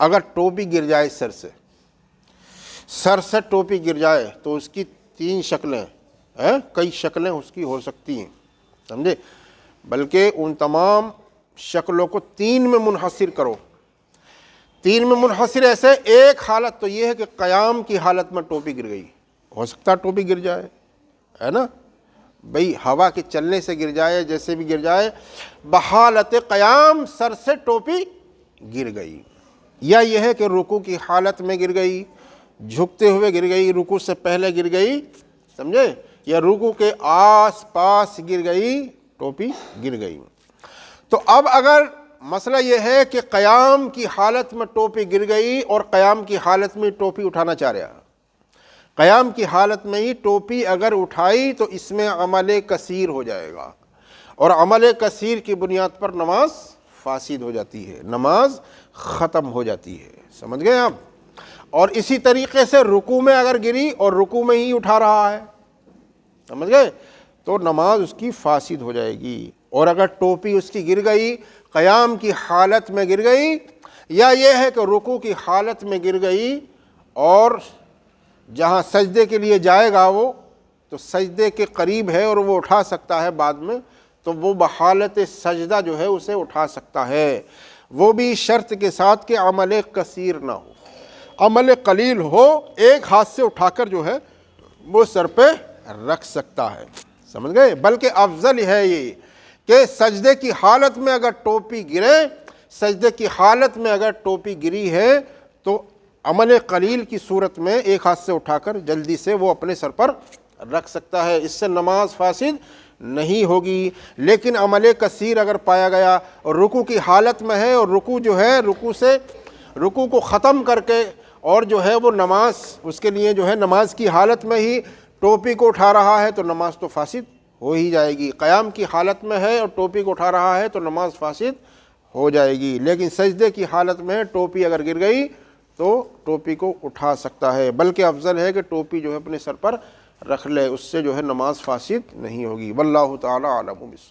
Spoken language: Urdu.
اگر ٹوپی گر جائے سر سے ٹوپی گر جائے تو اس کی 3 شکلیں ہیں، کئی شکلیں اس کی ہو سکتی ہیں، سمجھے؟ بلکہ ان تمام شکلوں کو 3 میں منحصر کرو۔ 3 میں منحصر ایسے، ایک حالت تو یہ ہے کہ قیام کی حالت میں ٹوپی گر گئی، ہو سکتا ہے ٹوپی گر جائے، ہے نا بھئی، ہوا کے چلنے سے گر جائے، جیسے بھی گر جائے، بحالت قیام سر سے ٹوپی گر گئی۔ یا یہ ہے کہ رکوع کی حالت میں گر گئی، جھکتے ہوئے گر گئی، رکوع سے پہلے گر گئی، سمجھے؟ یا رکوع کے آس پاس گر گئی، ٹوپی گر گئی۔ تو اب اگر مسئلہ یہ ہے کہ قیام کی حالت میں ٹوپی گر گئی اور قیام کی حالت میں ٹوپی اٹھانا چاہ رہا، قیام کی حالت میں ہی ٹوپی اگر اٹھائی تو اس میں عمل کثیر ہو جائے گا، اور عمل کثیر کی بنیاد پر نماز فاسد ہو جاتی ہے، نماز ختم ہو جاتی ہے، سمجھ گئے آپ؟ اور اسی طریقے سے رکوع میں اگر گری اور رکوع میں ہی اٹھا رہا ہے، سمجھ گئے، تو نماز اس کی فاسد ہو جائے گی۔ اور اگر ٹوپی اس کی گر گئی، قیام کی حالت میں گر گئی، یا یہ ہے کہ رکوع کی حالت میں گر گئی اور جہاں سجدے کے لیے جائے گا وہ تو سجدے کے قریب ہے اور وہ اٹھا سکتا ہے بعد میں، تو وہ بحالت سجدہ جو ہے اسے اٹھا سکتا ہے، وہ بھی شرط کے ساتھ کہ عمل کثیر نہ ہو، عمل قلیل ہو، ایک ہاتھ سے اٹھا کر جو ہے وہ سر پہ رکھ سکتا ہے، سمجھ گئے؟ بلکہ افضل ہے یہ کہ سجدے کی حالت میں اگر ٹوپی گرے، سجدے کی حالت میں اگر ٹوپی گری ہے تو عمل قلیل کی صورت میں ایک ہاتھ سے اٹھا کر جلدی سے وہ اپنے سر پر رکھ سکتا ہے، اس سے نماز فاسد نہیں ہوگی۔ لیکن عمل کثیر اگر پایا گیا اور رکوع کی حالت میں ہے، اور رکوع جو ہے رکوع کو ختم کر کے اور جو ہے وہ نماز اس کے لیے جو ہے نماز کی حالت میں ہی ٹوپی کو اٹھا رہا ہے تو نماز تو فاسد ہو ہی جائے گی۔ قیام کی حالت میں ہے اور ٹوپی کو اٹھا رہا ہے تو نماز فاسد ہو جائے گی۔ لیکن سجدے کی حالت میں ٹوپی اگر گر گئی تو ٹوپی کو اٹھا سکتا ہے، بلکہ افضل ہے کہ ٹوپی جو ہے اپنے سر پر رکھ لے، اس سے جو ہے نماز فاسد نہیں ہوگی۔ واللہ تعالی اعلم بالصواب۔